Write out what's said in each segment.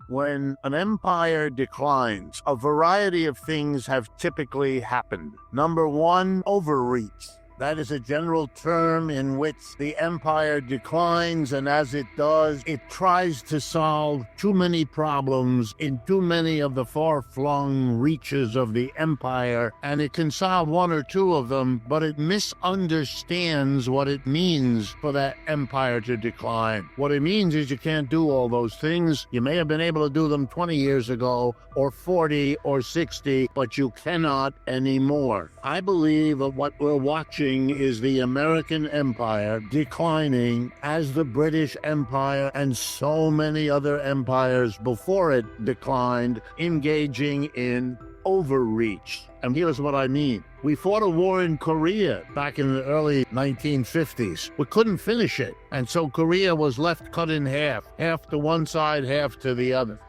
When an empire declines, a variety of things have typically happened. Number one, overreach. That is a general term in which the empire declines, and as it does, it tries to solve too many problems in too many of the far-flung reaches of the empire, and it can solve one or two of them, but it misunderstands what it means for that empire to decline. What it means is you can't do all those things. You may have been able to do them 20 years ago, or 40, or 60, but you cannot anymore. I believe that what we're watching is the American empire declining as the British Empire and so many other empires before it declined, engaging in overreach. And here's what I mean. We fought a war in Korea back in the early 1950s. We couldn't finish it, and so Korea was left cut in half to one side, half to the other.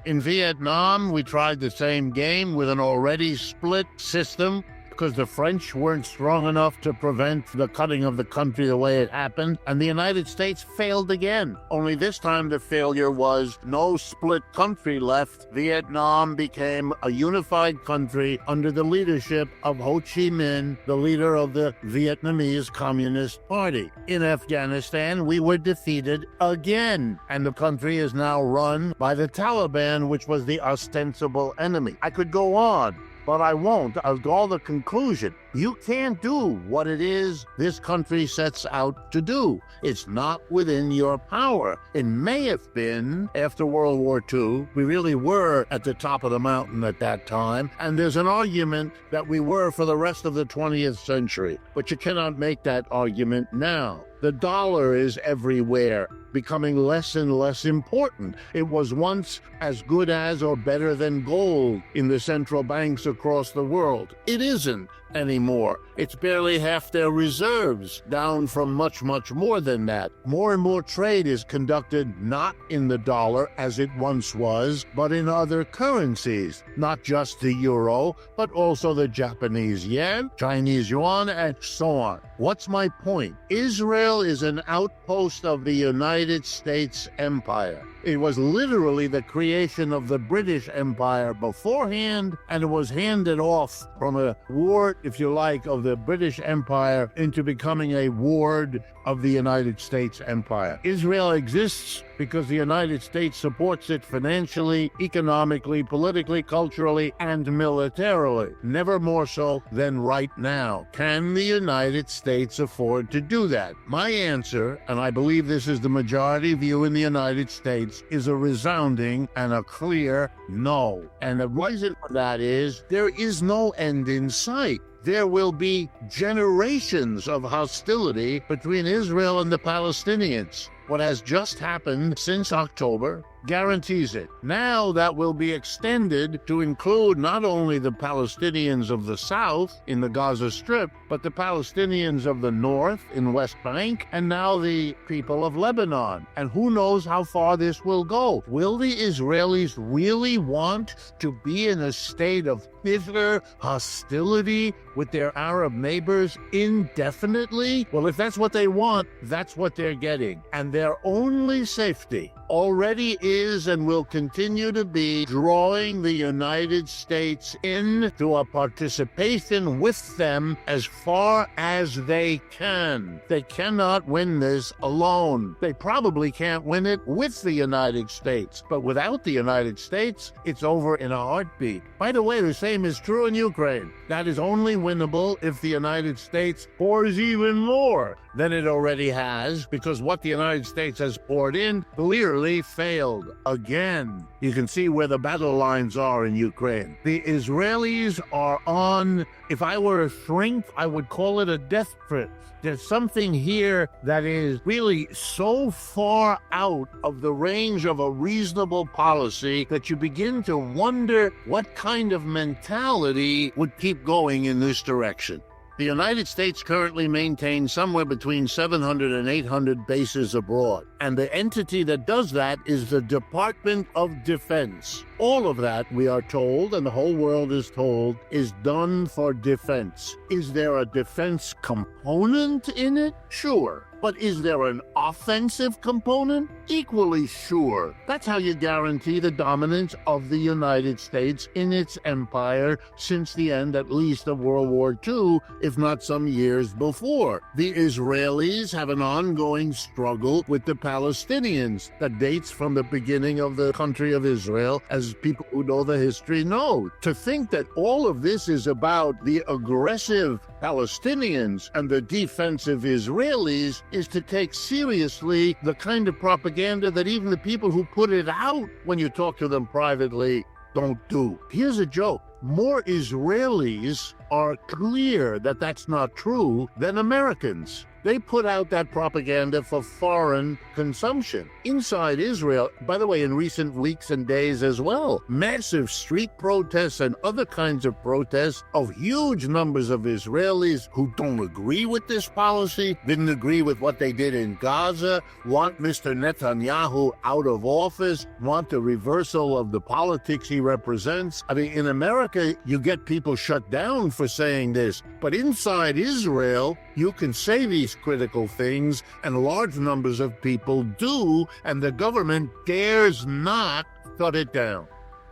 In Vietnam, we tried the same game with an already split system, because the French weren't strong enough to prevent the cutting of the country the way it happened, and the United States failed again. Only this time the failure was no split country left. Vietnam became a unified country under the leadership of Ho Chi Minh, the leader of the Vietnamese Communist Party. In Afghanistan, we were defeated again, and the country is now run by the Taliban, which was the ostensible enemy. I could go on, but I won't. I'll draw the conclusion. You can't do what it is this country sets out to do. It's not within your power. It may have been after World War II. We really were at the top of the mountain at that time, and there's an argument that we were for the rest of the 20th century. But you cannot make that argument now. The dollar is everywhere, becoming less and less important. It was once as good as or better than gold in the central banks across the world. It isn't anymore. It's barely half their reserves, down from much, much more than that. More and more trade is conducted not in the dollar as it once was, but in other currencies, not just the euro, but also the Japanese yen, Chinese yuan, and so on. What's my point? Israel is an outpost of the United States Empire. It was literally the creation of the British Empire beforehand, and it was handed off from a ward, if you like, of the British Empire into becoming a ward of the United States Empire. Israel exists because the United States supports it financially, economically, politically, culturally, and militarily. Never more so than right now. Can the United States afford to do that? My answer, and I believe this is the majority view in the United States, is a resounding and a clear no. And the reason for that is there is no end in sight. There will be generations of hostility between Israel and the Palestinians. What has just happened since October guarantees it. Now that will be extended to include not only the Palestinians of the south in the Gaza Strip, but the Palestinians of the north in West Bank, and now the people of Lebanon. And who knows how far this will go? Will the Israelis really want to be in a state of bitter hostility with their Arab neighbors indefinitely? Well, if that's what they want, that's what they're getting. And their only safety already is and will continue to be drawing the United States into a participation with them as far as they can. They cannot win this alone. They probably can't win it with the United States. But without the United States, it's over in a heartbeat. By the way, the same is true in Ukraine. That is only winnable if the United States pours even more than it already has, because what the United States has poured in clearly failed again. You can see where the battle lines are in Ukraine. The Israelis are on, if I were a shrink, I would call it a death trip. There's something here that is really so far out of the range of a reasonable policy that you begin to wonder what kind of mentality would keep going in this direction. The United States currently maintains somewhere between 700 and 800 bases abroad, and the entity that does that is the Department of Defense. All of that, we are told, and the whole world is told, is done for defense. Is there a defense component in it? Sure. But is there an offensive component? Equally sure. That's how you guarantee the dominance of the United States in its empire since the end, at least, of World War II, if not some years before. The Israelis have an ongoing struggle with the Palestinians that dates from the beginning of the country of Israel, as people who know the history know. To think that all of this is about the aggressive Palestinians and the defensive Israelis is to take seriously the kind of propaganda that even the people who put it out, when you talk to them privately, don't do. Here's a joke. More Israelis are clear that that's not true than Americans. They put out that propaganda for foreign consumption. Inside Israel, by the way, in recent weeks and days as well, massive street protests and other kinds of protests of huge numbers of Israelis who don't agree with this policy, didn't agree with what they did in Gaza, want Mr. Netanyahu out of office, want the reversal of the politics he represents. I mean, in America, you get people shut down for saying this, but inside Israel, you can say these critical things, and large numbers of people do, and the government dares not shut it down.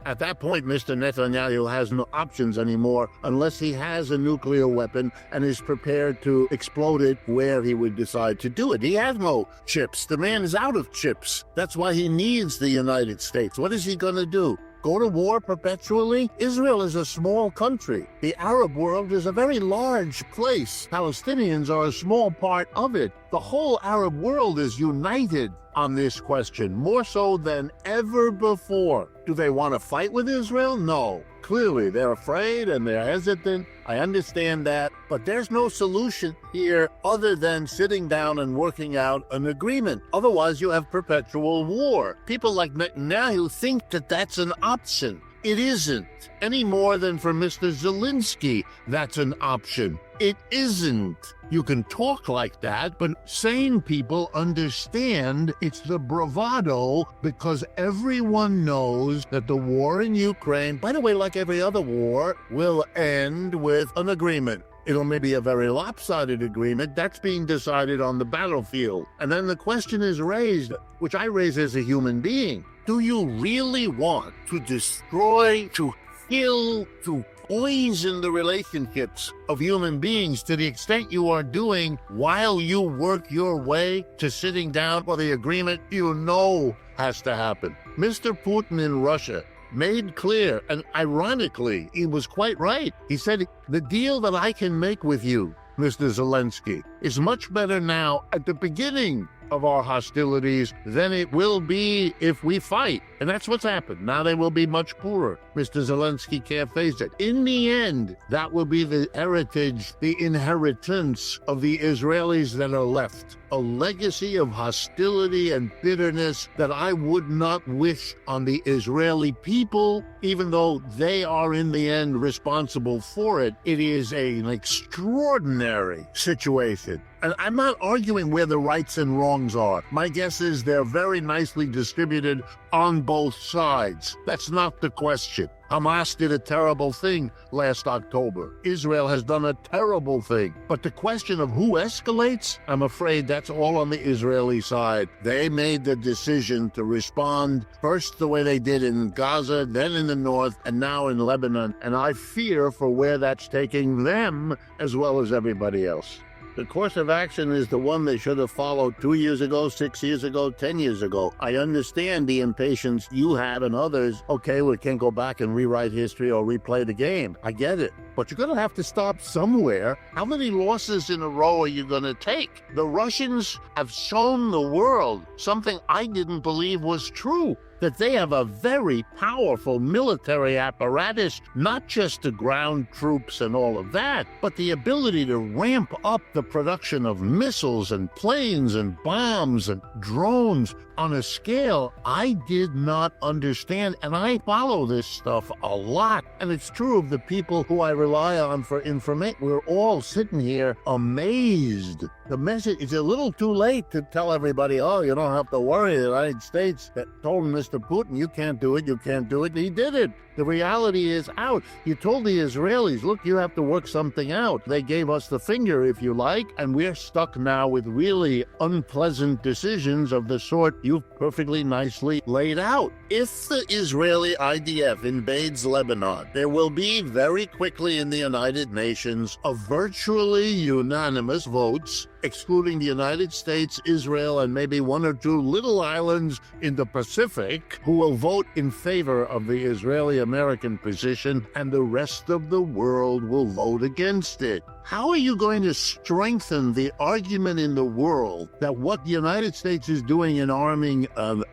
At that point, Mr. Netanyahu has no options anymore unless he has a nuclear weapon and is prepared to explode it where he would decide to do it. He has no chips. The man is out of chips. That's why he needs the United States. What is he going to do? Go to war perpetually? Israel is a small country. The Arab world is a very large place. Palestinians are a small part of it. The whole Arab world is united on this question, more so than ever before. Do they want to fight with Israel? No. Clearly, they're afraid and they're hesitant. I understand that. But there's no solution here other than sitting down and working out an agreement. Otherwise, you have perpetual war. People like Netanyahu think that that's an option. It isn't, any more than for Mr. Zelensky that's an option. It isn't. You can talk like that, but sane people understand it's the bravado because everyone knows that the war in Ukraine, by the way, like every other war, will end with an agreement. It'll maybe a very lopsided agreement. That's being decided on the battlefield. And then the question is raised, which I raise as a human being. Do you really want to destroy, to kill, to poison the relationships of human beings to the extent you are doing while you work your way to sitting down for the agreement you know has to happen? Mr. Putin in Russia made clear, and ironically, he was quite right. He said, the deal that I can make with you, Mr. Zelensky, is much better now at the beginning of our hostilities than it will be if we fight. And that's what's happened. Now they will be much poorer. Mr. Zelensky can't face it. In the end, that will be the heritage, the inheritance of the Israelis that are left. A legacy of hostility and bitterness that I would not wish on the Israeli people, even though they are in the end responsible for it. It is an extraordinary situation. And I'm not arguing where the rights and wrongs are. My guess is they're very nicely distributed on both sides. That's not the question. Hamas did a terrible thing last October. Israel has done a terrible thing. But the question of who escalates, I'm afraid that's all on the Israeli side. They made the decision to respond first the way they did in Gaza, then in the north, and now in Lebanon. And I fear for where that's taking them as well as everybody else. The course of action is the one they should have followed 2 years ago, 6 years ago, 10 years ago. I understand the impatience you had and others. Okay, we can't go back and rewrite history or replay the game. I get it. But you're going to have to stop somewhere. How many losses in a row are you going to take? The Russians have shown the world something I didn't believe was true. That they have a very powerful military apparatus, not just the ground troops and all of that, but the ability to ramp up the production of missiles and planes and bombs and drones, on a scale I did not understand. And I follow this stuff a lot. And it's true of the people who I rely on for information. We're all sitting here amazed. The message is a little too late to tell everybody, oh, you don't have to worry. The United States that told Mr. Putin, you can't do it, you can't do it. And he did it. The reality is out. You told the Israelis, look, you have to work something out. They gave us the finger, if you like, and we're stuck now with really unpleasant decisions of the sort you've perfectly nicely laid out. If the Israeli IDF invades Lebanon, there will be very quickly in the United Nations a virtually unanimous votes, excluding the United States, Israel, and maybe one or two little islands in the Pacific, who will vote in favor of the Israeli-American position, and the rest of the world will vote against it. How are you going to strengthen the argument in the world that what the United States is doing in arming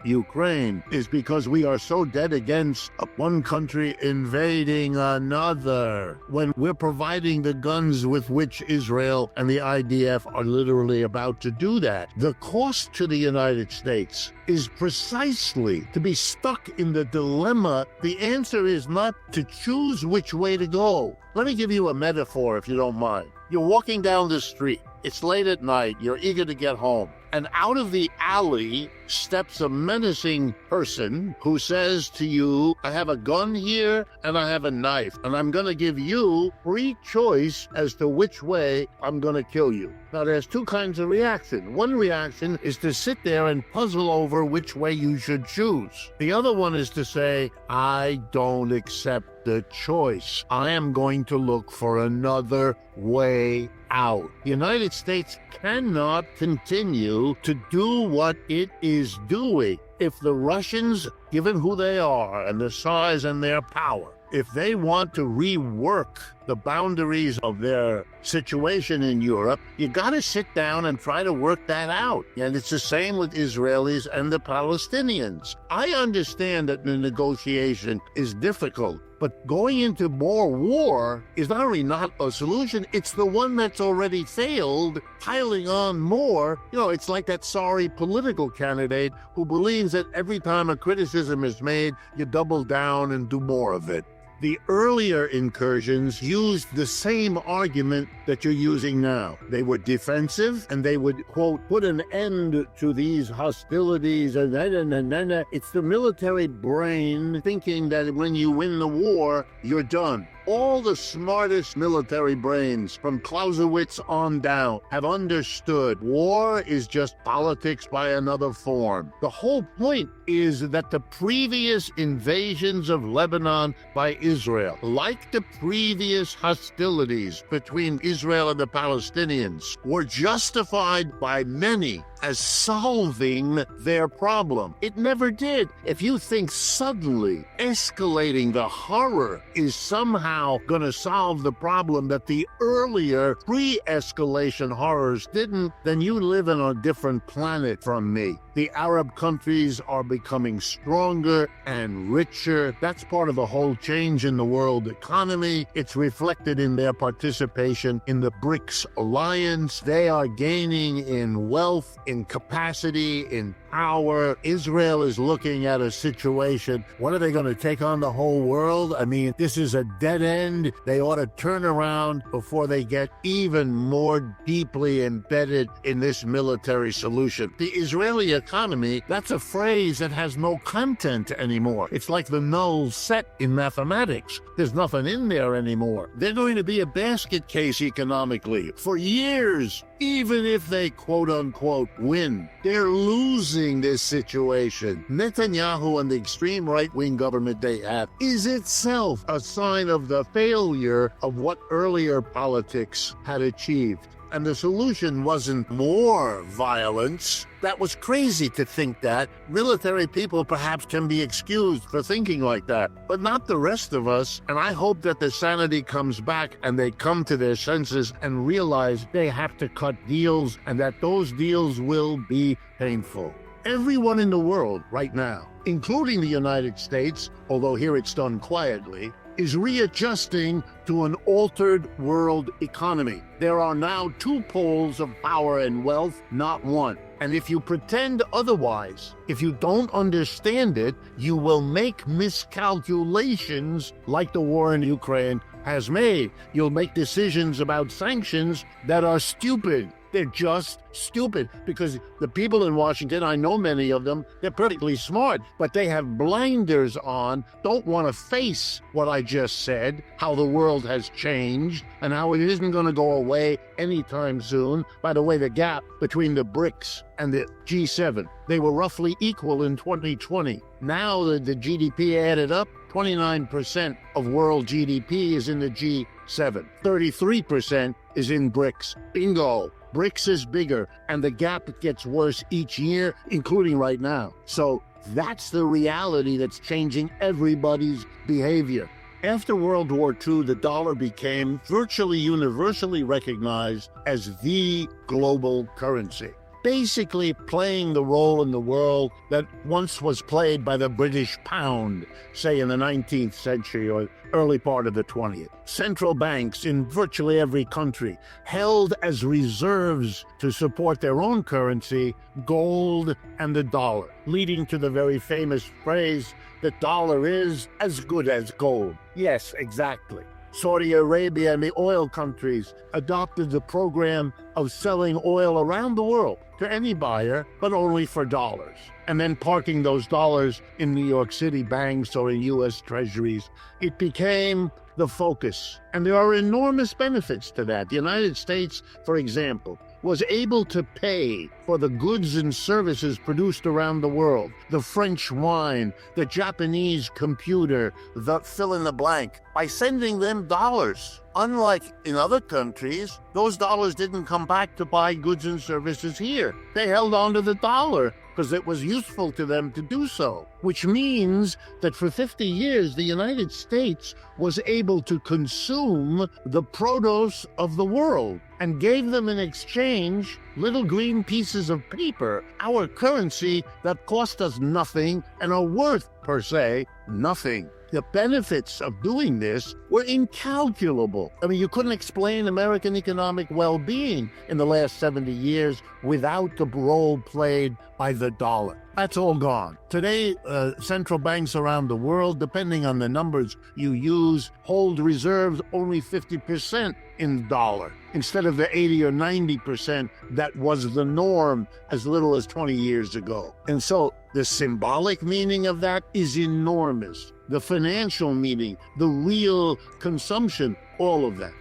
Ukraine is because we are so dead against one country invading another, when we're providing the guns with which Israel and the IDF are literally about to do that? The cost to the United States is precisely to be stuck in the dilemma. The answer is not to choose which way to go. Let me give you a metaphor, if you don't mind. You're walking down the street. It's late at night. You're eager to get home. And out of the alley steps a menacing person who says to you, I have a gun here and I have a knife, and I'm going to give you free choice as to which way I'm going to kill you. Now, there's two kinds of reaction. One reaction is to sit there and puzzle over which way you should choose. The other one is to say, I don't accept the choice. I am going to look for another way out. The United States cannot continue to do what it is doing. If the Russians, given who they are and the size and their power, if they want to rework the boundaries of their situation in Europe, you got to sit down and try to work that out. And it's the same with Israelis and the Palestinians. I understand that the negotiation is difficult, but going into more war is not only not a solution, it's the one that's already failed, piling on more. You know, it's like that sorry political candidate who believes that every time a criticism is made, you double down and do more of it. The earlier incursions used the same argument that you're using now. They were defensive, and they would, quote, put an end to these hostilities, and it's the military brain thinking that when you win the war, you're done. All the smartest military brains, from Clausewitz on down, have understood war is just politics by another form. The whole point is that the previous invasions of Lebanon by Israel, like the previous hostilities between Israel and the Palestinians, were justified by many as solving their problem. It never did. If you think suddenly escalating the horror is somehow going to solve the problem that the earlier pre-escalation horrors didn't, then you live on a different planet from me. The Arab countries are becoming stronger and richer. That's part of the whole change in the world economy. It's reflected in their participation in the BRICS alliance. They are gaining in wealth, in capacity, in power. Israel is looking at a situation. What are they going to take on the whole world? I mean, this is a dead end. They ought to turn around before they get even more deeply embedded in this military solution. The Israeli economy, that's a phrase that has no content anymore. It's like the null set in mathematics. There's nothing in there anymore. They're going to be a basket case economically for years, even if they quote-unquote win. They're losing this situation. Netanyahu and the extreme right-wing government they have is itself a sign of the failure of what earlier politics had achieved. And the solution wasn't more violence. That was crazy to think that. Military people perhaps can be excused for thinking like that, but not the rest of us. And I hope that the sanity comes back and they come to their senses and realize they have to cut deals and that those deals will be painful. Everyone in the world right now, including the United States, although here it's done quietly, is readjusting to an altered world economy. There are now two poles of power and wealth, not one. And if you pretend otherwise, if you don't understand it, you will make miscalculations like the war in Ukraine has made. You'll make decisions about sanctions that are stupid. They're just stupid because the people in Washington, I know many of them, they're perfectly smart, but they have blinders on, don't want to face what I just said, how the world has changed and how it isn't going to go away anytime soon. By the way, the gap between the BRICS and the G7, they were roughly equal in 2020. Now the GDP added up, 29% of world GDP is in the G7. 33% is in BRICS. Bingo. BRICS is bigger, and the gap gets worse each year, including right now. So that's the reality that's changing everybody's behavior. After World War II, the dollar became virtually universally recognized as the global currency, basically playing the role in the world that once was played by the British pound, say in the 19th century or early part of the 20th. Central banks in virtually every country held as reserves to support their own currency gold and the dollar, leading to the very famous phrase, "The dollar is as good as gold." Yes, exactly. Saudi Arabia and the oil countries adopted the program of selling oil around the world to any buyer, but only for dollars, and then parking those dollars in New York City banks or in U.S. treasuries. It became the focus, and there are enormous benefits to that. The United States, for example, was able to pay for the goods and services produced around the world, the French wine, the Japanese computer, the fill in the blank, by sending them dollars. Unlike in other countries, those dollars didn't come back to buy goods and services here. They held on to the dollar because it was useful to them to do so, which means that for 50 years, the United States was able to consume the produce of the world and gave them in exchange little green pieces of paper, our currency that cost us nothing and are worth, per se, nothing. The benefits of doing this were incalculable. I mean, you couldn't explain American economic well-being in the last 70 years without the role played by the dollar. That's all gone. Today, central banks around the world, depending on the numbers you use, hold reserves only 50% in dollar, instead of the 80 or 90% that was the norm as little as 20 years ago. And so the symbolic meaning of that is enormous. The financial meaning, the real consumption, all of that.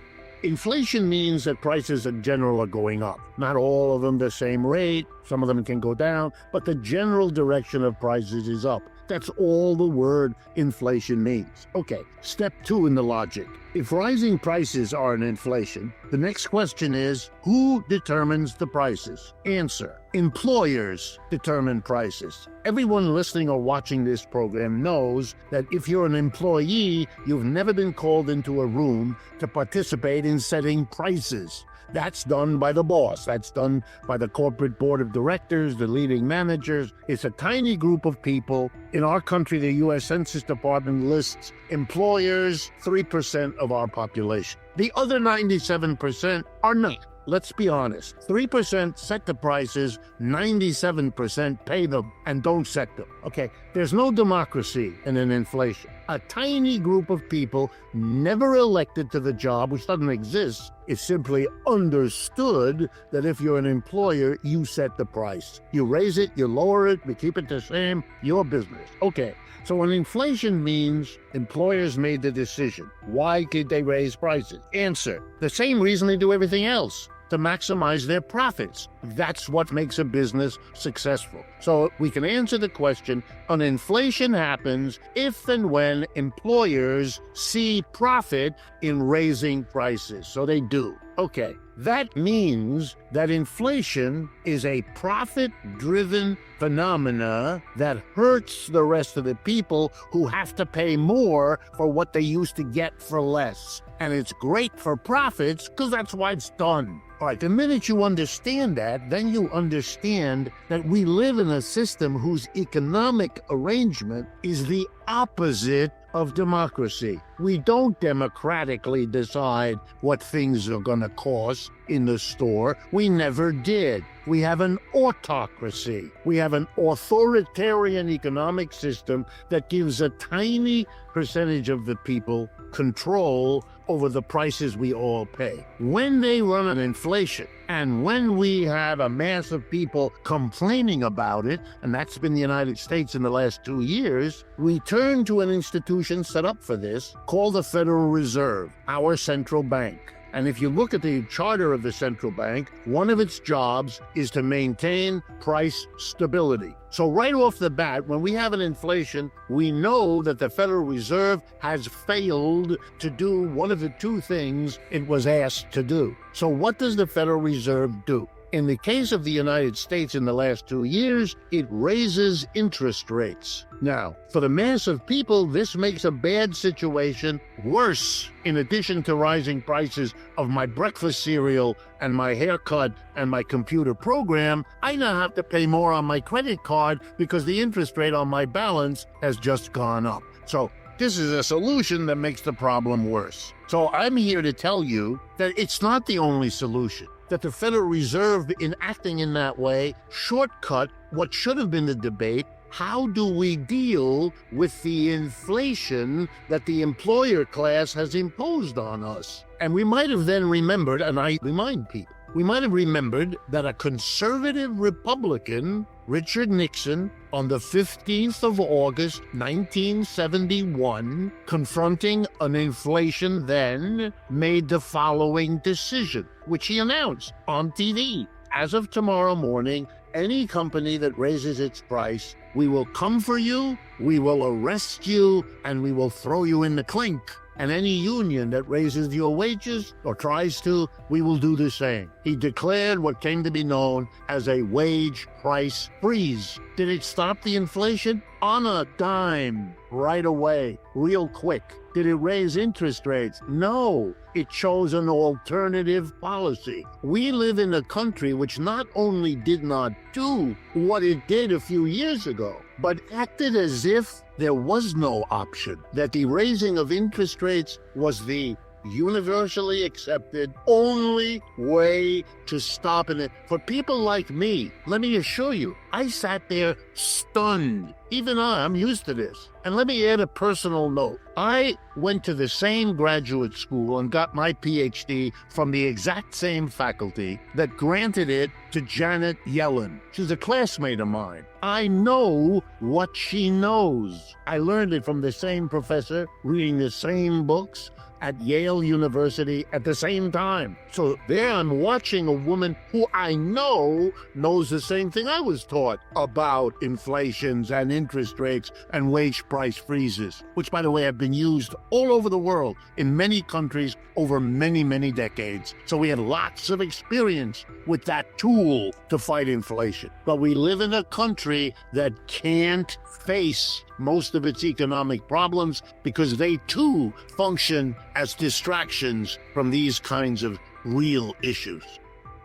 Inflation means that prices in general are going up. Not all of them the same rate, some of them can go down, but the general direction of prices is up. That's all the word inflation means. Okay, step 2 in the logic. If rising prices are an inflation, the next question is, who determines the prices? Answer: employers determine prices. Everyone listening or watching this program knows that if you're an employee, you've never been called into a room to participate in setting prices. That's done by the boss. That's done by the corporate board of directors, the leading managers. It's a tiny group of people. In our country, the U.S. Census Department lists employers, 3% of our population. The other 97% are not. Let's be honest. 3% set the prices, 97% pay them and don't set them. Okay, there's no democracy in an inflation. A tiny group of people never elected to the job, which doesn't exist. It's simply understood that if you're an employer, you set the price. You raise it, you lower it, you keep it the same, your business. Okay, so when inflation means employers made the decision. Why did they raise prices? Answer: the same reason they do everything else. To maximize their profits. That's what makes a business successful. So we can answer the question, an inflation happens if and when employers see profit in raising prices. So they do. Okay, that means that inflation is a profit-driven phenomena that hurts the rest of the people who have to pay more for what they used to get for less. And it's great for profits because that's why it's done. All right, the minute you understand that, then you understand that we live in a system whose economic arrangement is the opposite of democracy. We don't democratically decide what things are going to cost in the store. We never did. We have an autocracy. We have an authoritarian economic system that gives a tiny percentage of the people control over the prices we all pay. When they run an inflation, and when we have a mass of people complaining about it, and that's been the United States in the last 2 years, we turn to an institution set up for this called the Federal Reserve, our central bank. And if you look at the charter of the central bank, one of its jobs is to maintain price stability. So right off the bat, when we have an inflation, we know that the Federal Reserve has failed to do one of the two things it was asked to do. So what does the Federal Reserve do? In the case of the United States in the last 2 years, it raises interest rates. Now, for the mass of people, this makes a bad situation worse. In addition to rising prices of my breakfast cereal and my haircut and my computer program, I now have to pay more on my credit card because the interest rate on my balance has just gone up. So this is a solution that makes the problem worse. So I'm here to tell you that it's not the only solution. That the Federal Reserve, in acting in that way, shortcut what should have been the debate. How do we deal with the inflation that the employer class has imposed on us? And we might have then remembered, and I remind people, we might have remembered that a conservative Republican, Richard Nixon, on the 15th of August, 1971, confronting an inflation then, made the following decision, which he announced on TV. As of tomorrow morning, any company that raises its price, we will come for you, we will arrest you, and we will throw you in the clink. And any union that raises your wages or tries to, we will do the same. He declared what came to be known as a wage price freeze. Did it stop the inflation? On a dime, right away, real quick. Did it raise interest rates? No, it chose an alternative policy. We live in a country which not only did not do what it did a few years ago, but acted as if there was no option, that the raising of interest rates was the universally accepted only way to stop it. For people like me, let me assure you, I sat there stunned. Even I'm used to this. And let me add a personal note. I went to the same graduate school and got my PhD from the exact same faculty that granted it to Janet Yellen. She's a classmate of mine. I know what she knows. I learned it from the same professor, reading the same books at Yale University at the same time. So there I'm watching a woman who I know knows the same thing I was taught about inflations and interest rates and wage price freezes, which, by the way, have been used all over the world in many countries over many, many decades. So we had lots of experience with that tool to fight inflation. But we live in a country that can't face most of its economic problems because they too function as distractions from these kinds of real issues.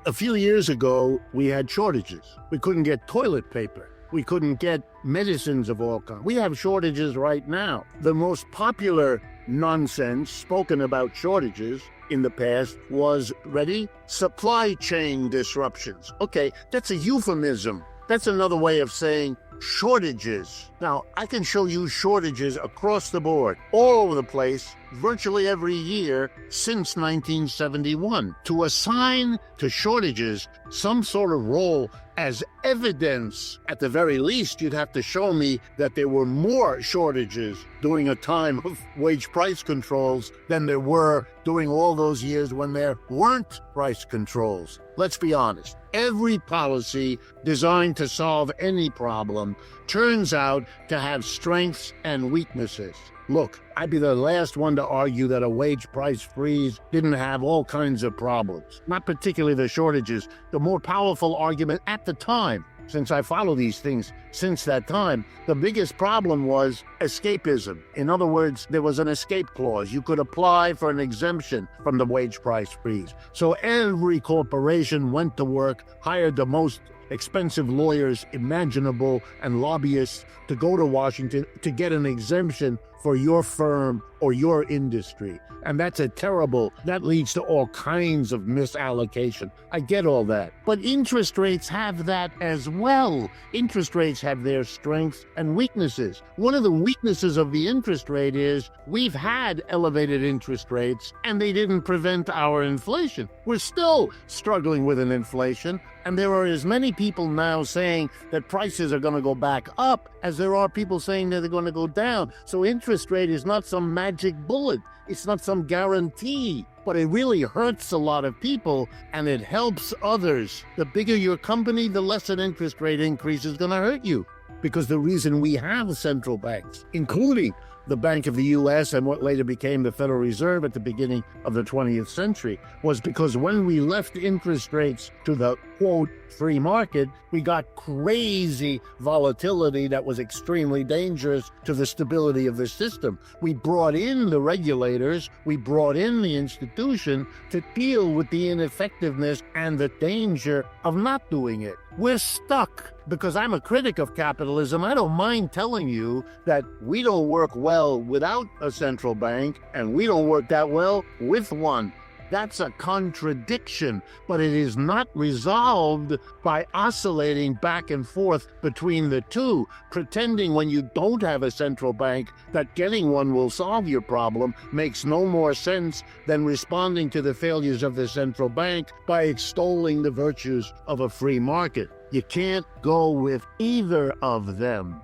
A few years ago, we had shortages. We couldn't get toilet paper. We couldn't get medicines of all kinds. We have shortages right now. The most popular nonsense spoken about shortages in the past was, ready? Supply chain disruptions. Okay, that's a euphemism. That's another way of saying shortages. Now, I can show you shortages across the board, all over the place, virtually every year since 1971. To assign to shortages some sort of role as evidence, at the very least, you'd have to show me that there were more shortages during a time of wage price controls than there were during all those years when there weren't price controls. Let's be honest. Every policy designed to solve any problem turns out to have strengths and weaknesses. Look, I'd be the last one to argue that a wage price freeze didn't have all kinds of problems, not particularly the shortages. The more powerful argument at the time, since I follow these things since that time, the biggest problem was escapism. In other words, there was an escape clause. You could apply for an exemption from the wage price freeze. So every corporation went to work, hired the most expensive lawyers imaginable and lobbyists to go to Washington to get an exemption for your firm or your industry. And that leads to all kinds of misallocation. I get all that. But interest rates have that as well. Interest rates have their strengths and weaknesses. One of the weaknesses of the interest rate is we've had elevated interest rates and they didn't prevent our inflation. We're still struggling with an inflation, and there are as many people now saying that prices are going to go back up as there are people saying that they're going to go down. So interest rate is not some magic bullet. It's not some guarantee, but it really hurts a lot of people and it helps others. The bigger your company, the less an interest rate increase is going to hurt you. Because the reason we have central banks, including the Bank of the U.S. and what later became the Federal Reserve at the beginning of the 20th century, was because when we left interest rates to the, quote, free market, we got crazy volatility that was extremely dangerous to the stability of the system. We brought in the regulators, we brought in the institution to deal with the ineffectiveness and the danger of not doing it. We're stuck. Because I'm a critic of capitalism, I don't mind telling you that we don't work well without a central bank, and we don't work that well with one. That's a contradiction, but it is not resolved by oscillating back and forth between the two, pretending when you don't have a central bank that getting one will solve your problem makes no more sense than responding to the failures of the central bank by extolling the virtues of a free market. You can't go with either of them.